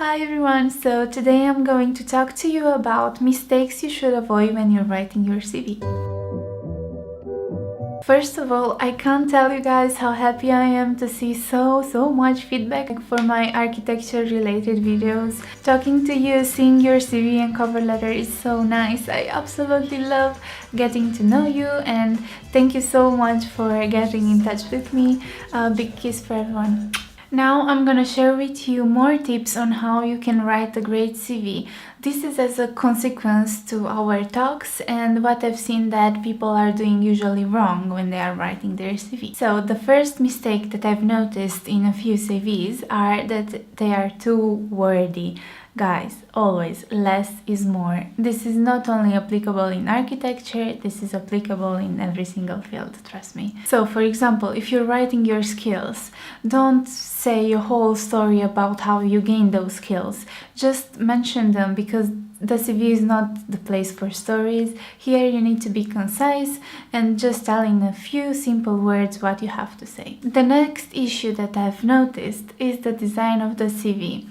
Hi everyone, so today I'm going to talk to you about mistakes you should avoid when you're writing your CV. First of all, I can't tell you guys how happy I am to see so much feedback for my architecture related videos. Talking to you, seeing your CV and cover letter is so nice. I absolutely love getting to know you, and thank you so much for getting in touch with me. Big kiss for everyone. Now I'm gonna share with you more tips on how you can write a great CV. This is as a consequence to our talks and what I've seen that people are doing usually wrong when they are writing their CV. So the first mistake that I've noticed in a few CVs are that they are too wordy. Guys, always less is more. This is not only applicable in architecture, this is applicable in every single field, trust me. So for example, if you're writing your skills, don't say a whole story about how you gain those skills. Just mention them, because the CV is not the place for stories. Here you need to be concise and just tell in a few simple words what you have to say. The next issue that I've noticed is the design of the CV.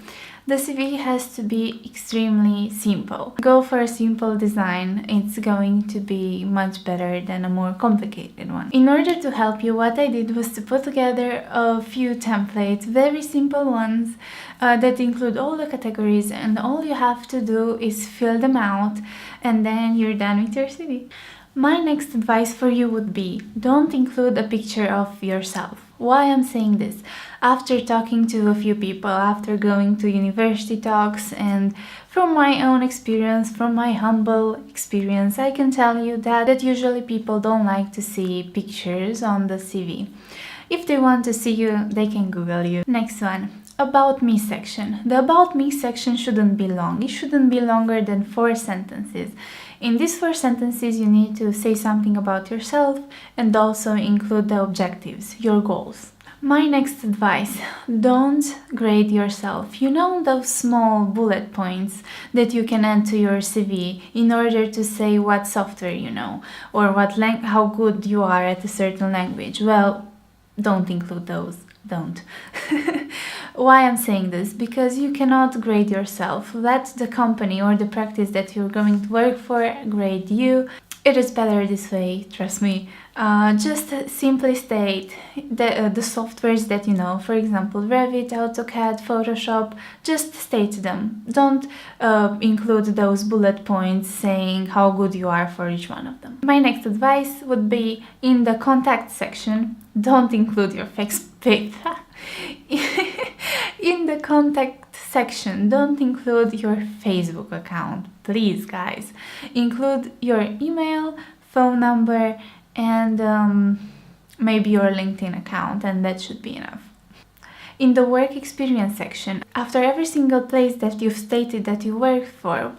The CV has to be extremely simple. Go for a simple design, it's going to be much better than a more complicated one. In order to help you, what I did was to put together a few templates, very simple ones, that include all the categories, and all you have to do is fill them out and then you're done with your CV. My next advice for you would be, don't include a picture of yourself. Why I'm saying this? After talking to a few people, after going to university talks, and from my own experience, from my humble experience, I can tell you that usually people don't like to see pictures on the CV. If they want to see you, they can Google you. Next one. About me section. The about me section shouldn't be long. It shouldn't be longer than 4 sentences. In these 4 sentences, you need to say something about yourself and also include the objectives, your goals. My next advice, don't grade yourself. You know those small bullet points that you can add to your CV in order to say what software you know or how good you are at a certain language. Well, don't include those. Don't. Why I'm saying this? Because you cannot grade yourself. Let the company or the practice that you're going to work for grade you. It is better this way, trust me. Just simply state the softwares that you know, for example, Revit, AutoCAD, Photoshop, just state them. Don't include those bullet points saying how good you are for each one of them. My next advice would be, in the contact section, don't include your in the contact section, don't include your Facebook account, please guys. Include your email, phone number, and maybe your LinkedIn account, and that should be enough. In the work experience section, after every single place that you've stated that you worked for,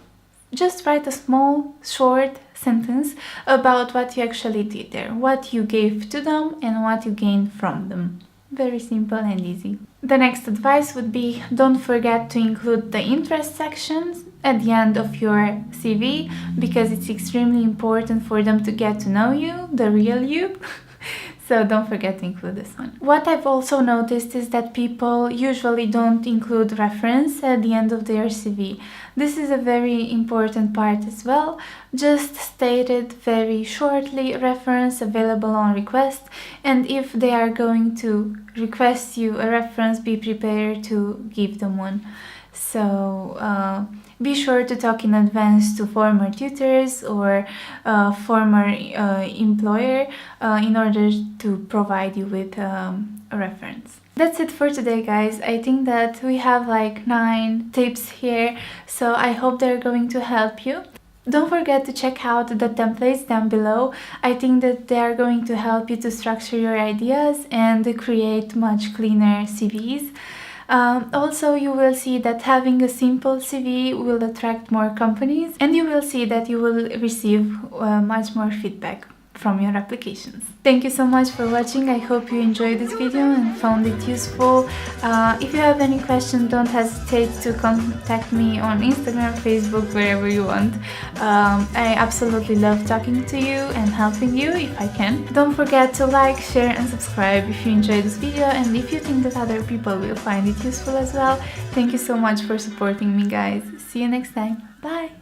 just write a small, short sentence about what you actually did there, what you gave to them and what you gained from them. Very simple and easy. The next advice would be, don't forget to include the interest sections at the end of your CV, because it's extremely important for them to get to know you, the real you. So don't forget to include this one. What I've also noticed is that people usually don't include reference at the end of their CV. This is a very important part as well. Just state it very shortly, reference available on request, and if they are going to request you a reference, be prepared to give them one. So be sure to talk in advance to former tutors or former employer in order to provide you with a reference. That's it for today, guys. I think that we have like 9 tips here, so I hope they're going to help you. Don't forget to check out the templates down below. I think that they are going to help you to structure your ideas and create much cleaner CVs. Also, you will see that having a simple CV will attract more companies, and you will see that you will receive much more feedback from your applications. Thank you so much for watching. I hope you enjoyed this video and found it useful. If you have any questions, don't hesitate to contact me on Instagram, Facebook, wherever you want. I absolutely love talking to you and helping you if I can. Don't forget to like, share and subscribe if you enjoyed this video, and if you think that other people will find it useful as well. Thank you so much for supporting me, guys. See you next time. Bye!